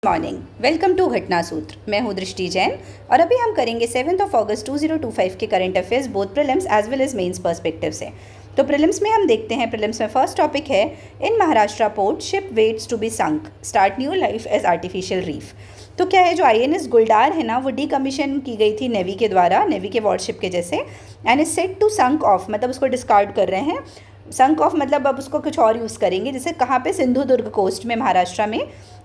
Morning, welcome to घटना सूत्र। मैं हूँ दृष्टि जैन और अभी हम करेंगे 7 अगस्त 2025 के current affairs both prelims as well as mains perspective से। तो प्रीलिम्स में हम देखते हैं, प्रीलिम्स में फर्स्ट टॉपिक है in Maharashtra port ship waits to be sunk start new life as artificial reef. तो क्या है, जो आईएनएस गुलदार है ना, वो डीकमीशन की गई थी नेवी के द्वारा, नेवी के वॉरशिप के जैसे, and is set to sunk off, मतलब उसको डिस्कार्ड कर रहे हैं। संक ऑफ मतलब अब उसको कुछ और यूज़ करेंगे, जैसे कहाँ पे, सिंधुदुर्ग कोस्ट में महाराष्ट्र में,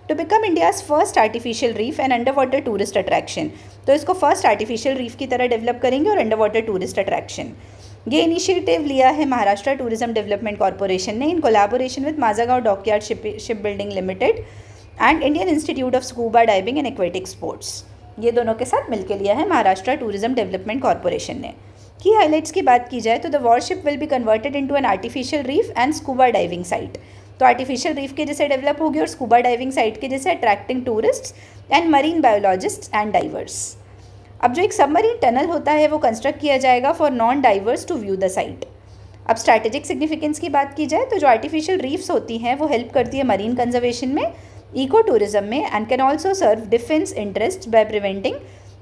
to become India's first artificial reef and under water tourist attraction. तो इसको फर्स्ट आर्टिफिशियल रीफ की तरह डेवलप करेंगे और अंडर वाटर टूरिस्ट अट्रैक्शन। ये इनिशिएटिव लिया है महाराष्ट्र टूरिज्म डेवलपमेंट कॉरपोरेशन ने in collaboration with Mazagaon dockyard ship building limited and Indian institute of scuba diving and aquatic sports. ये दोनों के साथ मिलकर लिया है महाराष्ट्र टूरिज्म डेवलपमेंट कॉरपोरेशन ने। की हाइलाइट्स की बात की जाए तो the worship will be converted into an artificial reef and scuba diving site. तो आर्टिफिशियल रीफ के जैसे डेवलप होगी और स्कूबा डाइविंग साइट के जैसे, attracting tourists and marine biologists and diverse. अब जो एक सबमरीन टनल होता है वो कंस्ट्रक्ट किया जाएगा for non divers to view the site. अब स्ट्रैटेजिक सिग्निफिकेंस की बात की जाए तो जो आर्टिफिशियल रीफ्स होती हैं वो हेल्प करती है मरीन कंजर्वेशन में, इको टूरिज्म में, and can also serve defence interest by preventing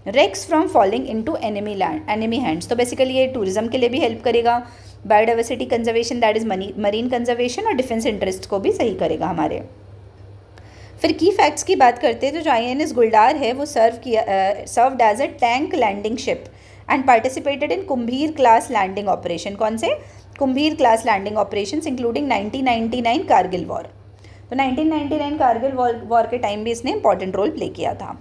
wrecks from falling into enemy hands. तो बेसिकली ये टूरिज्म के लिए भी हेल्प करेगा, biodiversity conservation, that is marine conservation, और डिफेंस इंटरेस्ट को भी सही करेगा हमारे। फिर की फैक्ट्स की बात करते हैं तो जो आईएनएस गुलदार है वो served as a tank landing ship and participated in Kumbhir class landing operation. कौन से? Kumbhir class landing operations including 1999 Kargil war. तो 1999 कारगिल वॉर के टाइम भी इसने इंपॉर्टेंट रोल प्ले किया था।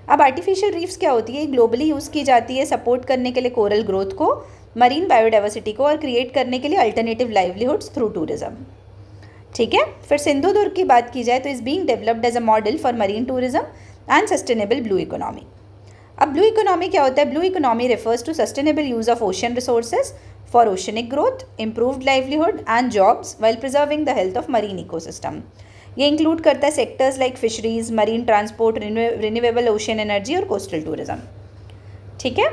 अब आर्टिफिशियल रीफ्स क्या होती है? ग्लोबली यूज़ की जाती है सपोर्ट करने के लिए कोरल ग्रोथ को, मरीन बायोडाइवर्सिटी को, और क्रिएट करने के लिए अल्टरनेटिव लाइवलीहुड्स थ्रू टूरिज्म। ठीक है। फिर सिंधुदुर्ग की बात की जाए तो is being developed as a model for marine tourism and sustainable blue economy. अब ब्लू इकोनॉमी क्या होता है? Blue economy refers to sustainable use of ocean resources for oceanic growth, improved livelihood and jobs while preserving the health of marine ecosystem. ये include करता है sectors like fisheries, marine transport, renewable ocean energy और coastal tourism. ठीक है।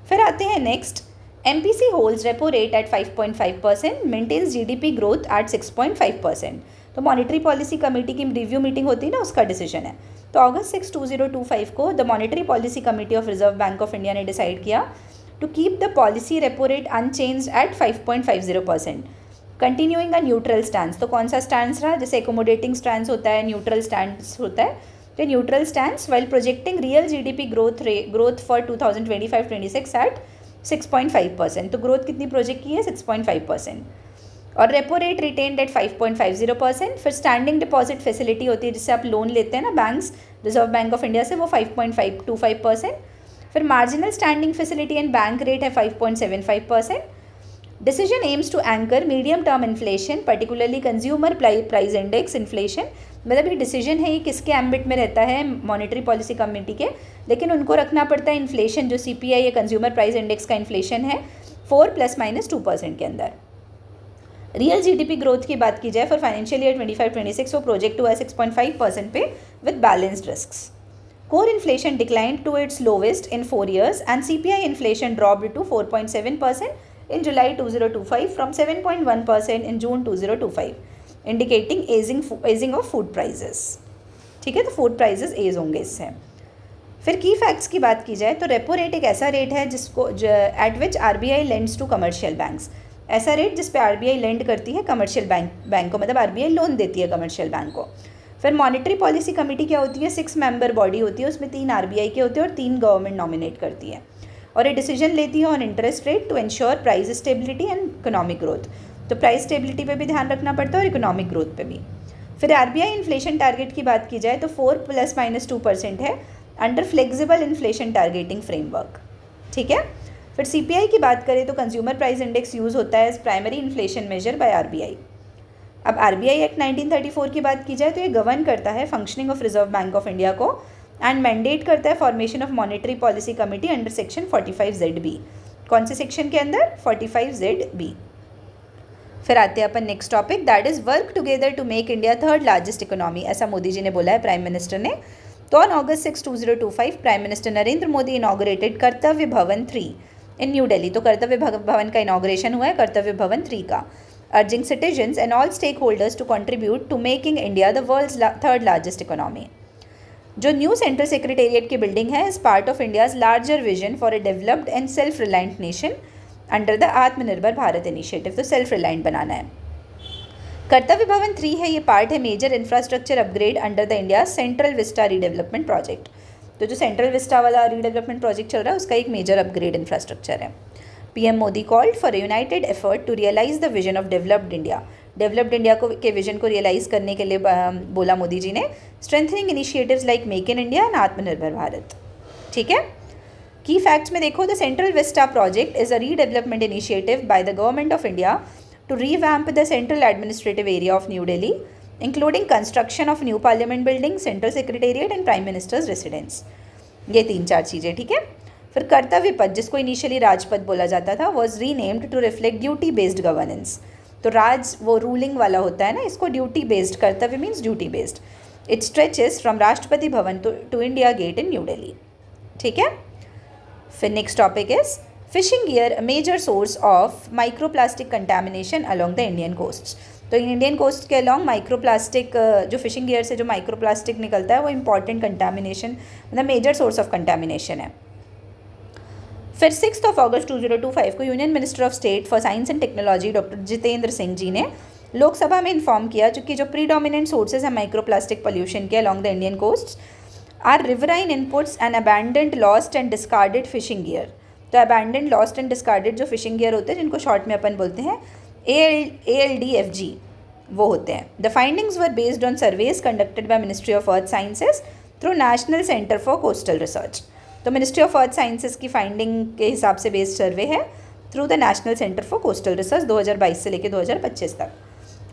फिर आते हैं next, MPC holds repo rate at 5.5%, maintains GDP growth at 6.5%। तो मॉनेटरी पॉलिसी कमेटी की रिव्यू मीटिंग होती है ना, उसका डिसीजन है। तो अगस्त 6, 2025 को the monetary policy committee of Reserve Bank of India ने डिसाइड किया to keep the policy repo rate unchanged at 5.50%, continuing a neutral stand. तो कौन सा स्टैंड रहा? जैसे एकोमोडेटिंग स्टैंड होता है, न्यूट्रल स्टैंड होता है। तो neutral stand while projecting real GDP growth for 2025-26 at 6.5%। तो ग्रोथ कितनी प्रोजेक्ट की है? 6.5%। और रेपो रेट रिटेन्ड एट 5.50%। फिर स्टैंडिंग डिपॉजिट फैसिलिटी होती है जिससे आप लोन लेते हैं ना banks, Reserve Bank of India से, वो 5.525%। फिर marginal standing facility and bank rate है 5.75%। Decision aims to anchor medium term inflation, particularly consumer price index inflation. मतलब ये डिसीजन है, ये किसके एम्बिट में रहता है? मॉनेटरी पॉलिसी कमेटी के, लेकिन उनको रखना पड़ता है इन्फ्लेशन, जो CPI या कंज्यूमर प्राइस इंडेक्स का इन्फ्लेशन है 4 ± 2% के अंदर। रियल जीडीपी ग्रोथ की बात की जाए फॉर फाइनेंशियल ईयर 25-26 वो प्रोजेक्ट हुआ है 6.5% पे with balanced risks. Core inflation decline to its lowest in 4 years and CPI inflation dropped to 4.7% in July 2025 from 7.1% in June 2025, indicating easing of food prices। ठीक है, तो फूड प्राइजेस एज होंगे इससे। फिर की फैक्ट्स की बात की जाए तो रेपो रेट एक ऐसा रेट है जिसको at which RBI lends to commercial banks. ऐसा रेट जिस पे RBI लेंड करती है कमर्शियल बैंक को, मतलब RBI लोन देती है कमर्शियल बैंक को। फिर मॉनेटरी पॉलिसी कमेटी क्या होती है? 6 मेंबर बॉडी होती है, उसमें 3 RBI के होते हैं और 3 गवर्नमेंट नॉमिनेट करती है, और ये डिसीजन लेती है on interest rate to ensure price stability and economic growth. तो प्राइस स्टेबिलिटी पे भी ध्यान रखना पड़ता है और इकोनॉमिक ग्रोथ पे भी। फिर RBI इन्फ्लेशन टारगेट की बात की जाए तो 4 ± 2% है under flexible inflation targeting framework. ठीक है। फिर CPI की बात करें तो कंज्यूमर प्राइस इंडेक्स यूज़ होता है as primary inflation measure by RBI। अब RBI एक्ट 1934 की बात की जाए तो ये गवर्न करता है functioning of Reserve Bank of India को एंड मैंडेट करता है formation of monetary policy committee under section 45ZB। कौन से सेक्शन के अंदर? 45ZB। फिर आते हैं अपन next topic, that is work together to make India 3rd largest economy. ऐसा मोदी जी ने बोला है, प्राइम मिनिस्टर ने। तो on August 6, 2025 prime minister Narendra Modi inaugurated कर्तव्य भवन 3 इन न्यू दिल्ली। तो कर्तव्य भवन का इनॉग्रेशन हुआ है, कर्तव्य भवन 3 का, urging citizens and all stake holders to contribute to making India the world's 3rd largest economy. जो न्यू सेंट्रल सेक्रेटेरिएट की बिल्डिंग है is part of India's larger vision for a developed and self reliant nation under the Atmanirbhar Bharat initiative. तो self reliant बनाना है। कर्तव्य भवन 3 है, ये part है major infrastructure upgrade under the India central vista redevelopment project. तो जो सेंट्रल विस्टा वाला redevelopment project चल रहा है उसका एक मेजर अपग्रेड इंफ्रास्ट्रक्चर है। PM Modi called for united effort to realise the vision of developed India. Developed India को के विजन को रियलाइज करने के लिए बोला मोदी जी ने। Strengthening initiatives like make in India and आत्मनिर्भर भारत। ठीक है। की फैक्ट्स में देखो, the central Vista project is a redevelopment initiative by the government of India to revamp the central administrative area of New Delhi, including construction of new parliament building, central secretariat and prime minister's residence। ये 3-4 चीज़ें। ठीक है। फिर कर्तव्य पद, जिसको initially राजपद बोला जाता था, was renamed to reflect duty based governance। तो राज वो रूलिंग वाला होता है ना, इसको ड्यूटी बेस्ड, कर्तव्य means duty based. It stretches from Rashtrapati Bhavan to India Gate in New Delhi. ठीक है। फिर next topic is fishing gear, a major source of microplastic contamination along the Indian coasts. तो इंडियन कोस्ट के अलोंग माइक्रोप्लास्टिक, जो fishing gear से जो microplastic निकलता है वो इंपॉर्टेंट कंटामिनेशन, मतलब मेजर सोर्स ऑफ कंटामिनेशन है। फिर 6 अगस्त 2025 को union minister of state for science and technology doctor Jitendra Singh ji ने लोकसभा में इन्फॉर्म किया कि जो प्रीडोमिनेंट सोर्सेज हैं माइक्रोप्लास्टिक पोल्यूशन के along the Indian coast are riverine inputs and abandoned, lost and discarded fishing gear. तो अबैंडेंड, लॉस्ट एंड डिस्कार्डेड जो fishing gear होते हैं, जिनको शॉर्ट में अपन बोलते हैं ALDFG, वो होते हैं। The findings were based on surveys conducted by ministry of earth sciences through national centre for coastal research. तो मिनिस्ट्री ऑफ अर्थ साइंसेज की फाइंडिंग के हिसाब से बेस्ड सर्वे है through the national centre for coastal research 2022 से लेकर 2025 तक।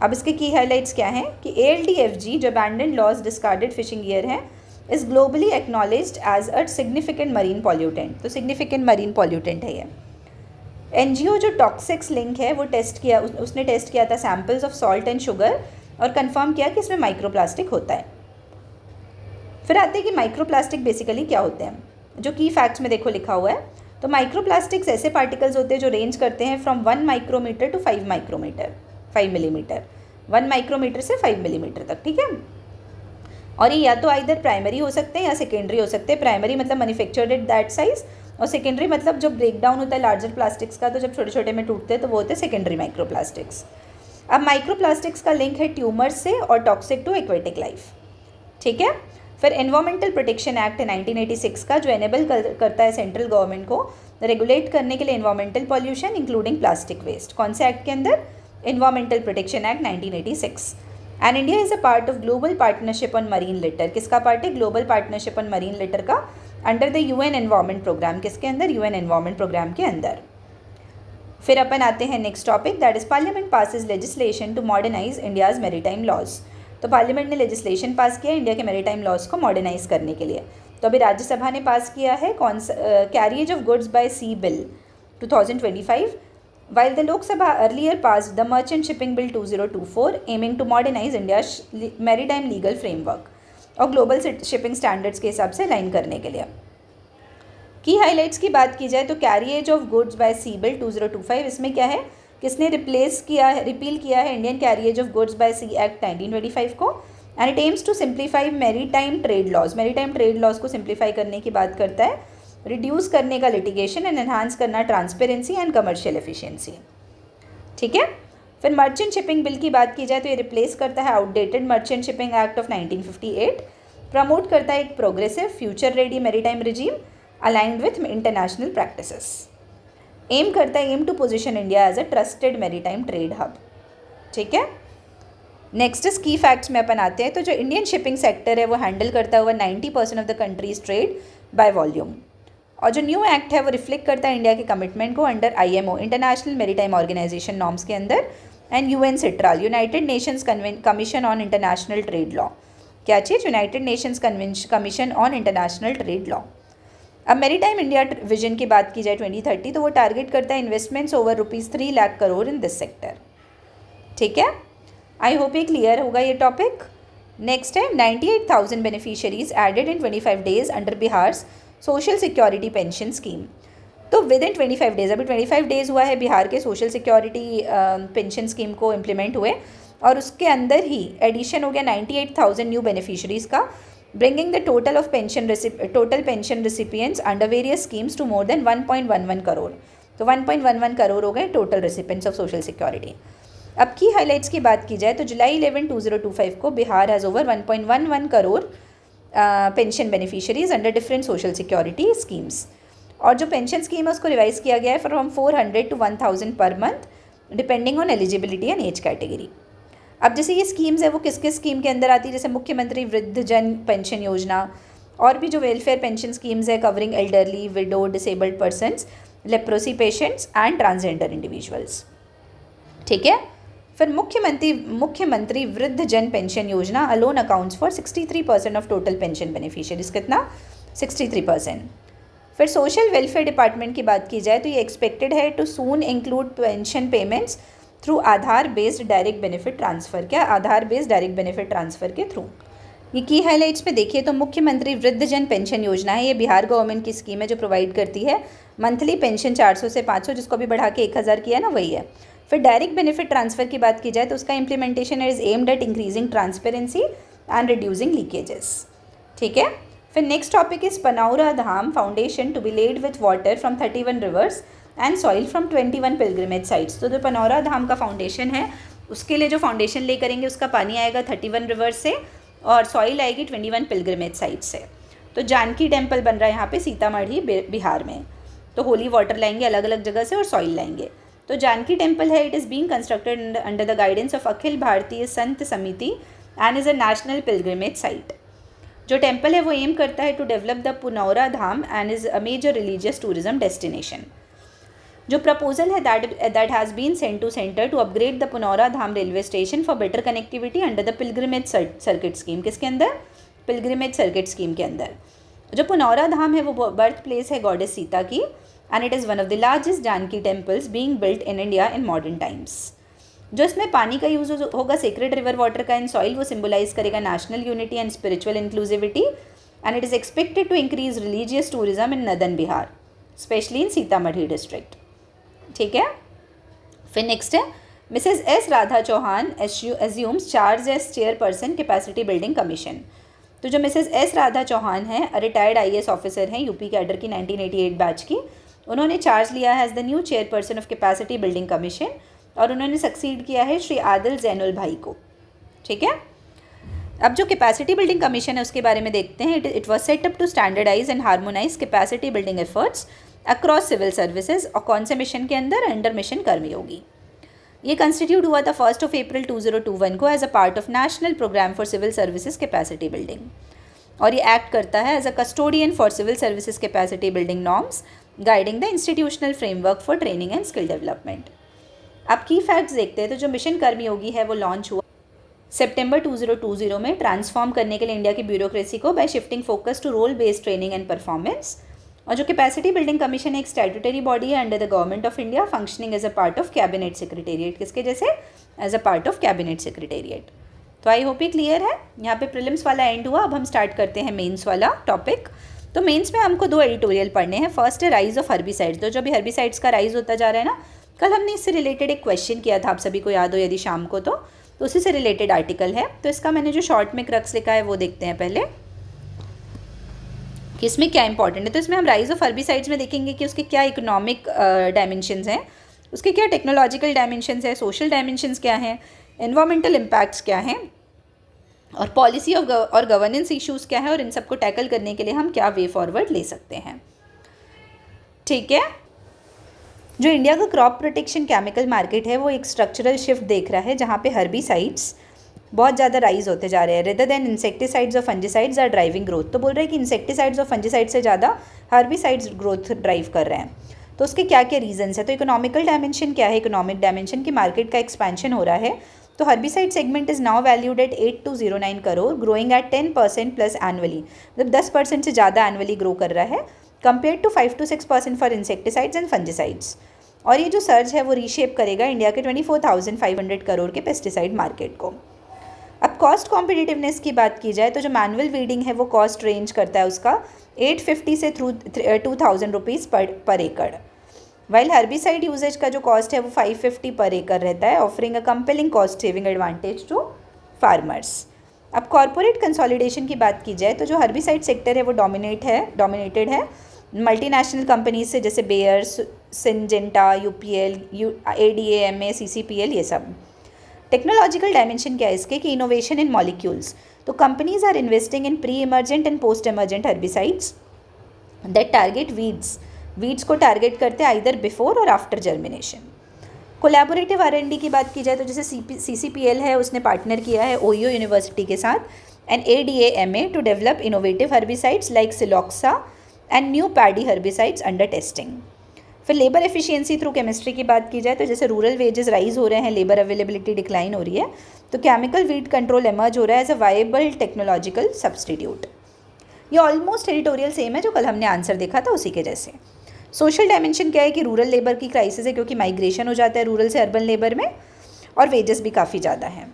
अब इसके की हाईलाइट्स क्या हैं कि ALDFG जो abandoned, lost, discarded fishing gear है is globally acknowledged as a significant marine pollutant. तो सिग्निफिकेंट मरीन पॉल्यूटेंट है ये। NGO जो टॉक्सिक्स लिंक है वो टेस्ट किया, उसने टेस्ट किया था samples of salt and sugar और कंफर्म किया कि इसमें माइक्रोप्लास्टिक होता है। फिर आते हैं कि माइक्रोप्लास्टिक बेसिकली क्या होते हैं, जो की फैक्ट्स में देखो लिखा हुआ है। तो माइक्रोप्लास्टिक्स ऐसे पार्टिकल्स होते हैं जो रेंज करते हैं from 1 micrometre to 5 micrometre, 5 millimetre, 1 micrometre से 5 मिलीमीटर तक। ठीक है। और ये या तो आइदर प्राइमरी हो सकते हैं या सेकेंडरी हो सकते हैं। प्राइमरी मतलब मैन्युफैक्चर्ड एट दैट साइज, और सेकेंडरी मतलब जो ब्रेक डाउन होता है लार्जर प्लास्टिक्स का, तो जब छोटे छोटे में टूटते हैं तो वो होते हैं सेकेंडरी माइक्रोप्लास्टिक्स। अब माइक्रोप्लास्टिक्स का लिंक है ट्यूमर से और टॉक्सिक टू एक्वेटिक लाइफ। ठीक है। फिर एनवायरमेंटल प्रोटेक्शन एक्ट 1986 का, जो एनेबल करता है सेंट्रल गवर्नमेंट को रेगुलेट करने के लिए environmental pollution including plastic waste. कौन से एक्ट के अंदर? Environmental protection act 1986। And India is a part of global partnership on marine litter. किसका पार्ट है? Global partnership on marine litter का, under the UN environment programme. किसके अंदर? UN environment programme के अंदर। फिर अपन आते हैं next topic, that is parliament passes legislation to modernise India's maritime laws. तो पार्लियामेंट ने लेजिस्लेशन पास किया इंडिया के मैरीटाइम लॉज को मॉडर्नाइज करने के लिए। तो अभी राज्यसभा ने पास किया है कौन सा, carriage of goods by sea bill 2025, while the Lok Sabha earlier passed the Merchant Shipping Bill 2024 aiming to modernize India's maritime legal framework और ग्लोबल शिपिंग स्टैंडर्ड्स के हिसाब से लाइन करने के लिए। की हाईलाइट्स की बात की जाए तो carriage of goods by sea bill 2025, इसमें क्या है, किसने रिपील किया है Indian carriage of goods by sea act 1925 को, and it aims to simplify maritime trade laws. Maritime trade laws को सिंप्लीफाई करने की बात करता है, रिड्यूस करने का लिटिगेशन एंड एनहांस करना ट्रांसपेरेंसी एंड कमर्शियल एफिशिएंसी। ठीक है। फिर मर्चेंट शिपिंग बिल की बात की जाए तो ये रिप्लेस करता है outdated merchant shipping act of 1958, promote करता है एक progressive future ready maritime regime aligned with international practices, aim करता है aim to position India as a trusted maritime trade hub. ठीक है। नेक्स्ट इज की फैक्ट्स में अपन आते हैं। तो जो इंडियन शिपिंग सेक्टर है वो हैंडल करता हुआ 90% of the countries trade by volume, और जो न्यू एक्ट है वो रिफ्लेक्ट करता है इंडिया के कमिटमेंट को under IMO international maritime organisation norms के अंदर, and UN CITRAL united nations commission on international trade law. क्या चीज़? United nations commission on international trade law. अब मैरीटाइम इंडिया विजन की बात की जाए 2030, तो वो टारगेट करता है investments over ₹3 lakh crore in this sector. ठीक है। आई होप ये क्लियर होगा ये टॉपिक। नेक्स्ट है 98,000 beneficiaries added in 25 days under Bihar's social security pension scheme. तो विद इन 25 डेज, अभी 25 डेज हुआ है बिहार के सोशल सिक्योरिटी पेंशन स्कीम को इम्प्लीमेंट हुए, और उसके अंदर ही एडिशन हो गया 98,000 न्यू बेनिफिशरीज़ का, bringing the total pension recipients under various schemes to more than 1.11 crore. तो 1.11 करोड़ हो गए total recipients of social security. अब की हाईलाइट्स की बात की जाए तो जुलाई 11, 2025 को Bihar has over 1.11 crore pension beneficiaries under different social security schemes. और जो पेंशन स्कीम है उसको रिवाइज किया गया है फ्रॉम 400 to 1000 पर month depending on eligibility and age category. अब जैसे ये स्कीम्स है वो किस किस स्कीम के अंदर आती है, जैसे मुख्यमंत्री वृद्धजन पेंशन योजना और भी जो वेलफेयर पेंशन स्कीम्स है covering elderly, window, disabled persons, leprosy patients and transgender individuals. ठीक है, फिर मुख्यमंत्री वृद्धजन पेंशन योजना alone accounts for 63% of total pension beneficiaries. कितना? 63%। फिर सोशल वेलफेयर डिपार्टमेंट की बात की जाए तो ये एक्सपेक्टेड है to soon include pension payments through Aadhaar based direct benefit transfer. क्या? Aadhaar based direct benefit transfer के थ्रू। ये की हाईलाइट्स में देखिए तो मुख्यमंत्री वृद्धजन पेंशन योजना है, ये बिहार गवर्नमेंट की स्कीम है जो प्रोवाइड करती है मंथली पेंशन 400 से 500, जिसको अभी बढ़ा के 1000 किया ना, वही है। फिर डायरेक्ट बेनिफिट ट्रांसफ़र की बात की जाए तो उसका implementation is aimed at increasing transparency and reducing leakages. ठीक है, फिर next topic is Punaura Dham foundation to be laid with water from 31 rivers and soil from 21 pilgrimage sites. तो जो पनौरा धाम का फाउंडेशन है उसके लिए जो फाउंडेशन ले करेंगे उसका पानी आएगा 31 रिवर्स से और सॉइल आएगी 21 पिलग्रिमेज साइट से। तो जानकी टेम्पल बन रहा है यहाँ पे सीतामढ़ी बिहार में। तो होली वाटर लाएंगे अलग अलग जगह से और सॉइल लाएंगे। तो जानकी टेम्पल है, it is being constructed under the guidance of Akhil Bharatiya Sant Samiti and is a national pilgrimage site. जो टेम्पल है वो एम करता है to develop the Punaura Dham and is a major religious tourism destination. जो प्रपोजल है that has been sent to centre to upgrade the Punaura Dham railway station for better connectivity under the pilgrimage circuit scheme. किसके अंदर? Pilgrimage circuit scheme के अंदर। जो पुनौरा धाम है वो birth place है गॉडेस सीता की and it is one of the largest Janaki temples being built in India in modern times. जो इसमें पानी का यूज़ होगा सेक्रेड रिवर वाटर का इन सॉइल, वो सिम्बलाइज करेगा national unity and spiritual inclusivity and it is expected to increase religious tourism in northern Bihar specially in Sitamarhi district. ठीक है, फिर नेक्स्ट है Mrs S Radha Chauhan assumes charge as chairperson capacity building commission. तो जो Mrs S Radha Chauhan है retired IAS officer हैं UP cadre की 1988 batch की, उन्होंने चार्ज लिया है as the new chairperson of capacity building commission और उन्होंने सक्सीड किया है श्री आदिल जैनुल भाई को। ठीक है, अब जो कैपेसिटी बिल्डिंग कमीशन है उसके बारे में देखते हैं। It was set up to standardise and harmonise capacity building efforts across civil services और कौन से मिशन के अंदर? Under mission Karmayogi. ये कंस्टिट्यूट हुआ था 1 अप्रैल 2021 को as a part of national programme for civil services capacity building और ये एक्ट करता है as a custodian for civil services capacity building norms guiding the institutional framework for training and skill development. अब की फैक्ट्स देखते हैं। तो जो मिशन कर्मयोगी है वो लॉन्च हुआ सितंबर 2020 में ट्रांसफॉर्म करने के लिए इंडिया की ब्यूरोक्रेसी को by shifting focus to role based training and performance. और जो कैपेसिटी बिल्डिंग कमीशन एक स्टैट्यूटरी बॉडी है under the government of India functioning as a part of cabinet secretariat. किसके जैसे? As a part of cabinet secretariat. तो I hope ये clear है। यहाँ पे प्रीलिम्स वाला एंड हुआ। अब हम स्टार्ट करते हैं मेंस वाला टॉपिक। तो मेंस में हमको 2 एडिटोरियल पढ़ने हैं। फर्स्ट है राइज ऑफ हर्बिसाइड्स। तो जो भी हर्बिसाइड्स का राइज होता जा रहा है ना, कल हमने इससे रिलेटेड एक क्वेश्चन किया था, आप सभी को याद हो यदि शाम को, तो उसी से रिलेटेड आर्टिकल है। तो इसका मैंने जो शॉर्ट में क्रक्स लिखा है वो देखते हैं पहले कि इसमें क्या इंपॉर्टेंट है। तो इसमें हम राइज ऑफ हर्बिसाइड्स में देखेंगे कि उसके क्या इकोनॉमिक डायमेंशंस हैं, उसके क्या टेक्नोलॉजिकल डायमेंशंस हैं, सोशल डायमेंशंस क्या हैं, एनवायरमेंटल इम्पैक्ट्स क्या हैं और पॉलिसी और गवर्नेंस इश्यूज़ क्या है और इन सबको टैकल करने के लिए हम क्या वे फॉरवर्ड ले सकते हैं। ठीक है, जो इंडिया का क्रॉप प्रोटेक्शन केमिकल मार्केट है वो एक स्ट्रक्चरल शिफ्ट देख रहा है जहाँ पे हर्बिसाइड्स बहुत ज़्यादा राइज होते जा रहे हैं रेदर देन इंसेक्टिसाइड्स और फंजिसाइड्स आर ड्राइविंग ग्रोथ। तो बोल रहे हैं कि इंसेक्टिसाइड्स और फंजिसाइड्स से ज़्यादा हर्बिसाइड्स ग्रोथ ड्राइव कर रहे हैं। तो उसके क्या क्या रीजंस है? तो इकोनॉमिकल डायमेंशन क्या है? इकोनॉमिक डायमेंशन की मार्केट का एक्सपेंशन हो रहा है। तो herbicide segment is now valued at 8209 crore growing at 10% plus annually. मतलब 10% से ज़्यादा एनुअली ग्रो कर रहा है compare to 5 to 6% for insecticides and fungicides. और ये जो सर्ज है वो रीशेप करेगा इंडिया के 24,500 करोड़ के पेस्टिसाइड मार्केट को। अब कॉस्ट कॉम्पिटिटिवनेस की बात की जाए तो जो मैनुअल वीडिंग है वो कॉस्ट रेंज करता है उसका 850 से थ्रू 2000 रुपीज़ पर एकड़, वाइल हर्बिसाइड यूजेज का जो कॉस्ट है वो 550 पर एकड़ रहता है, offering a compelling cost saving advantage to farmers. अब कॉरपोरेट कंसोलिडेशन की बात की जाए तो जो हर्बिसाइड सेक्टर है वो डोमिनेटेड है मल्टीनेशनल कंपनीज से, जैसे Bayer, Syngenta, UPL, ADAMA, CCPL, ये सब। टेक्नोलॉजिकल डायमेंशन क्या है इसके कि इनोवेशन इन मॉलिक्यूल्स, तो companies are investing in pre emergent and post emergent herbicides that target weeds को टारगेट करते हैं either before or after germination. Collaborative R&D की बात की जाए तो जैसे CCPL है, उसने पार्टनर किया है ओहियो यूनिवर्सिटी के साथ and ADAMA to develop innovative herbicides like सिलॉक्सा and new paddy herbicides under testing. फिर लेबर एफिशिएंसी थ्रू केमिस्ट्री की बात की जाए तो जैसे रूरल वेजेस राइज हो रहे हैं, लेबर अवेलेबिलिटी डिक्लाइन हो रही है, तो केमिकल वीड कंट्रोल एमर्ज हो रहा है as a viable technological substitute. ये ऑलमोस्ट एडिटोरियल सेम है जो कल हमने आंसर देखा था उसी के जैसे। सोशल डायमेंशन क्या है कि रूरल लेबर की क्राइसिस है, क्योंकि माइग्रेशन हो जाता है रूरल से अर्बन लेबर में, और वेजेस भी काफ़ी ज़्यादा हैं।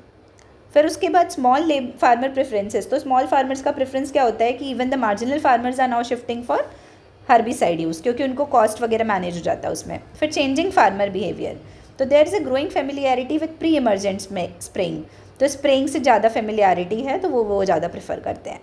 फिर उसके बाद स्मॉल फार्मर प्रेफरेंसेस, तो स्मॉल फार्मर्स का प्रेफरेंस क्या होता है कि even the marginal farmers are now shifting for herbicide use, क्योंकि उनको कॉस्ट वगैरह मैनेज हो जाता है उसमें। फिर चेंजिंग फार्मर बिहेवियर, तो there is a growing familiarity with pre emergent spraying, तो स्प्रेइंग से ज़्यादा फेमिलियरिटी है तो वो ज़्यादा प्रेफर करते हैं।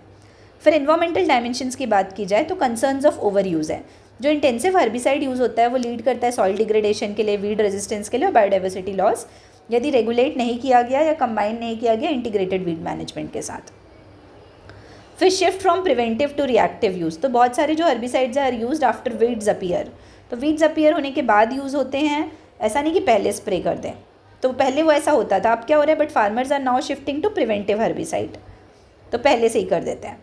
फिर इन्वायरमेंटल डायमेंशंस की बात की जाए तो कंसर्न्स ऑफ ओवर यूज़ है, जो इंटेंसिव हर्बिसाइड यूज़ होता है वो लीड करता है सॉइल डिग्रेडेशन के लिए, वीड रेजिस्टेंस के लिए और बायोडाइवर्सिटी लॉस, यदि रेगुलेट नहीं किया गया या कंबाइन नहीं किया गया इंटीग्रेटेड वीड मैनेजमेंट के साथ। फिर shift from preventive to reactive use, तो बहुत सारे जो herbicides are used after weeds appear, तो वीड्स अपीयर होने के बाद यूज़ होते हैं, ऐसा नहीं कि पहले स्प्रे कर दें, तो पहले वो ऐसा होता था, अब क्या हो रहा है, but farmers are now shifting to preventive herbicide, तो पहले से ही कर देते हैं।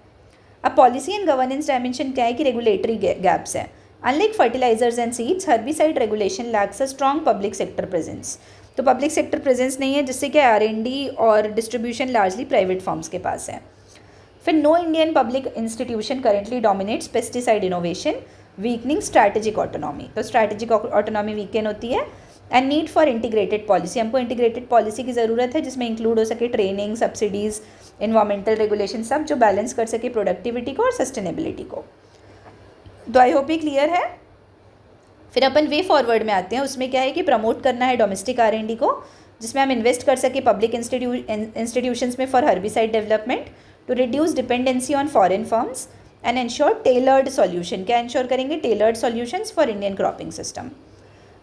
अब पॉलिसी एंड गवर्नेंस डायमेंशन क्या है कि रेगुलेटरी गैप्स है। Unlike fertilisers and seeds, herbicide regulation lacks a strong public sector presence, तो पब्लिक सेक्टर प्रेजेंस नहीं है, जिससे कि R&D और डिस्ट्रीब्यूशन लार्जली प्राइवेट फर्म्स के पास है। फिर no Indian public institution currently dominates pesticide innovation, weakening strategic autonomy, तो स्ट्रैटेजिक ऑटोनॉमी वीकन होती है। And need for integrated policy, हमको इंटीग्रेटेड पॉलिसी की ज़रूरत है जिसमें इंक्लूड हो सके ट्रेनिंग, सब्सिडीज़, इन्वायरमेंटल रेगुलेशन, सब जो बैलेंस कर सके प्रोडक्टिविटी को और सस्टेनेबिलिटी को। तो आई होप ये क्लियर है। फिर अपन वे फॉरवर्ड में आते हैं, उसमें क्या है कि प्रमोट करना है डोमेस्टिक R&D को, जिसमें हम इन्वेस्ट कर सके पब्लिक इंस्टीट्यूशंस में for herbicide development, to reduce dependency on foreign firms and ensure tailored solution, क्या इंश्योर करेंगे, tailored solutions for Indian cropping system.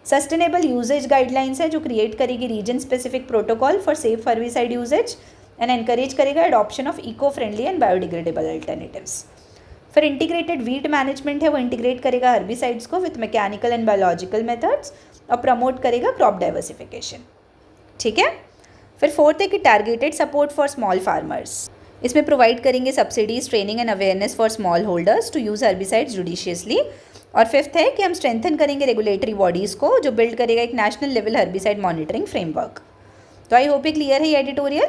Sustainable usage guidelines है जो क्रिएट करेगी region specific protocol for safe herbicide usage and encourage करेगा adoption of eco friendly and biodegradable alternatives. फिर integrated weed management है, वो integrate करेगा herbicides को with mechanical and biological methods और प्रमोट करेगा क्रॉप डाइवर्सिफिकेशन। ठीक है। फिर फोर्थ है कि targeted support for small farmers, इसमें प्रोवाइड करेंगे subsidies, training and awareness for small holders to use herbicides judiciously. और फिफ्थ है कि हम स्ट्रेंथन करेंगे रेगुलेटरी बॉडीज़ को, जो बिल्ड करेगा एक national level herbicide monitoring framework. तो आई होप ये क्लियर है ये editorial.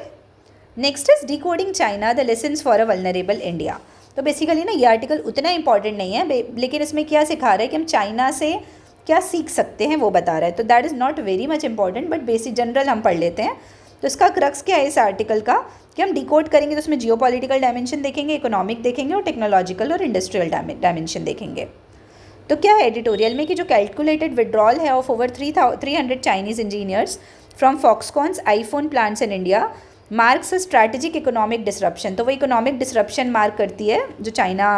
Next is decoding China the lessons for a vulnerable India. तो बेसिकली ना ये आर्टिकल उतना इंपॉर्टेंट नहीं है, लेकिन इसमें क्या सिखा रहा है कि हम चाइना से क्या सीख सकते हैं वो बता रहा है, तो that is not very much important, but basic general हम पढ़ लेते हैं। तो इसका क्रक्स क्या है इस आर्टिकल का कि हम डिकोड करेंगे तो उसमें जियोपॉलिटिकल डायमेंशन देखेंगे, इकोनॉमिक देखेंगे और टेक्नोलॉजिकल और इंडस्ट्रियल डायमेंशन देखेंगे। तो क्या है एडिटोरियल में कि जो कैलकुलेटेड विड्रॉल है of over 300 Chinese engineers from Foxconn's iPhone plants in India marks strategic economic disruption, तो वो इकोनॉमिक डिसरप्शन मार्क करती है जो चाइना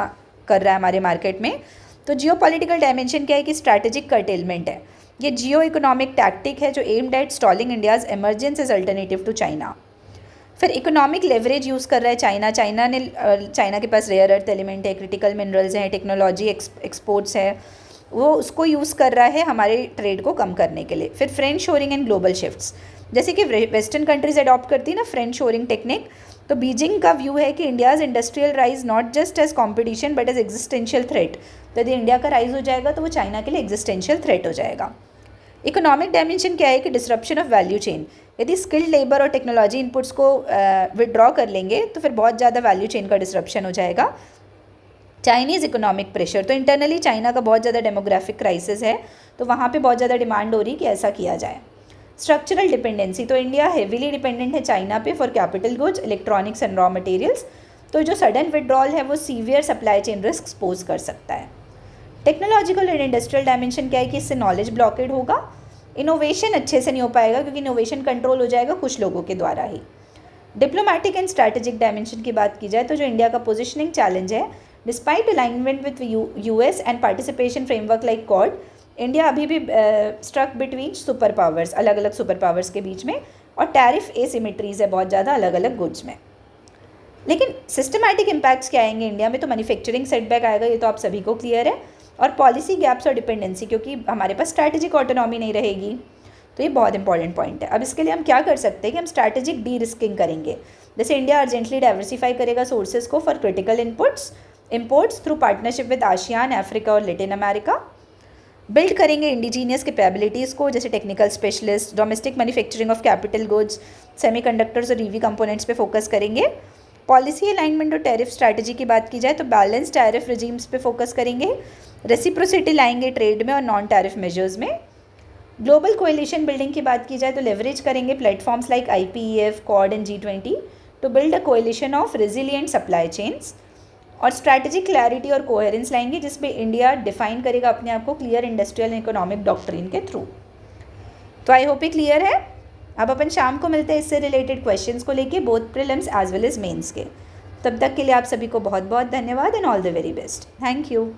कर रहा है हमारे मार्केट में। तो जियोपॉलिटिकल डायमेंशन क्या है कि स्ट्रैटेजिक कर्टेलमेंट है, ये जियो इकोनॉमिक टैक्टिक है जो aimed at stalling India's emergence as alternative to China. फिर इकोनॉमिक लेवरेज यूज़ कर रहा है चाइना के पास रेयर अर्थ एलिमेंट है, क्रिटिकल मिनरल्स हैं, टेक्नोलॉजी एक्सपोर्ट्स है, वो उसको यूज़ कर रहा है हमारे ट्रेड को कम करने के लिए। फिर friend shoring and global shifts, जैसे कि वेस्टर्न कंट्रीज अडॉप्ट करती है ना फ्रेंच शोरिंग टेक्निक, तो बीजिंग का व्यू है कि India's industrial rise not just as competition but as existential threat, तो यदि इंडिया का राइज हो जाएगा तो वो चाइना के लिए एग्जिस्टेंशियल थ्रेट हो जाएगा। इकोनॉमिक डायमेंशन क्या है कि डिसरप्शन ऑफ वैल्यू चेन, यदि स्किल्ड लेबर और टेक्नोलॉजी इनपुट्स को विड्रॉ कर लेंगे तो फिर बहुत ज़्यादा वैल्यू चेन का डिसरप्शन हो जाएगा। चाइनीज़ इकोनॉमिक प्रेशर, तो इंटरनली चाइना का बहुत ज़्यादा डेमोग्राफिक क्राइसिस है, तो वहाँ पे बहुत ज़्यादा डिमांड हो रही कि ऐसा किया जाए। स्ट्रक्चरल डिपेंडेंसी, तो इंडिया हेवीली डिपेंडेंट है चाइना पे for capital goods, electronics and raw materials, तो जो सडन विड्रॉल है वो severe supply chain risk pose कर सकता है। टेक्नोलॉजिकल एंड इंडस्ट्रियल डायमेंशन क्या है कि इससे नॉलेज ब्लॉकेड होगा, इनोवेशन अच्छे से नहीं हो पाएगा क्योंकि इनोवेशन कंट्रोल हो जाएगा कुछ लोगों के द्वारा ही। डिप्लोमेटिक एंड स्ट्रैटेजिक डायमेंशन की बात की जाए तो जो इंडिया का पोजिशनिंग चैलेंज है, despite alignment with US and participation framework like quad, India अभी भी स्ट्रक बिटवीन सुपर पावर्स, अलग अलग सुपर पावर्स के बीच में, और टैरिफ एसिमेट्रीज है बहुत ज़्यादा अलग अलग गुड्स में। लेकिन सिस्टमैटिक इम्पैक्ट्स क्या आएंगे इंडिया में, तो मैन्युफैक्चरिंग सेटबैक आएगा, ये तो आप सभी को क्लियर है, और पॉलिसी गैप्स और डिपेंडेंसी, क्योंकि हमारे पास स्ट्रैटेजिक ऑटोनॉमी नहीं रहेगी, तो ये बहुत इंपॉर्टेंट पॉइंट है। अब इसके लिए हम क्या कर सकते हैं कि हम स्ट्रैटेजिक डी रिस्किंग करेंगे। जैसे इंडिया अर्जेंटली डाइवर्सिफाई करेगा सोर्सेज को for critical imports through partnership with ASEAN, Africa और लैटिन अमेरिका। बिल्ड करेंगे इंडिजीनियस कैपेबिलिटीज़ को, जैसे technical specialist, domestic manufacturing of capital goods, semiconductors और ईवी कंपोनेंट्स पे फोकस करेंगे। पॉलिसी अलाइनमेंट और टैरिफ स्ट्रैटेजी की बात की जाए तो बैलेंस टैरिफ रिजीम्स पे फोकस करेंगे, रेसिप्रोसिटी लाएंगे ट्रेड में और नॉन टैरिफ मेजर्स में। ग्लोबल कोएलिशन बिल्डिंग की बात की जाए तो लेवरेज करेंगे platforms like IPEF, Quad and G20 to build a coalition of resilient supply chains, और स्ट्रैटेजिक क्लैरिटी और कोहेरेंस लाएंगे जिसमें इंडिया डिफाइन करेगा अपने आप को clear industrial and economic doctrine के थ्रू। तो आई होप ये क्लियर है। अब अपन शाम को मिलते हैं इससे रिलेटेड क्वेश्चंस को लेके, both prelims as well as mains के। तब तक के लिए आप सभी को बहुत बहुत धन्यवाद and all the very best. Thank you.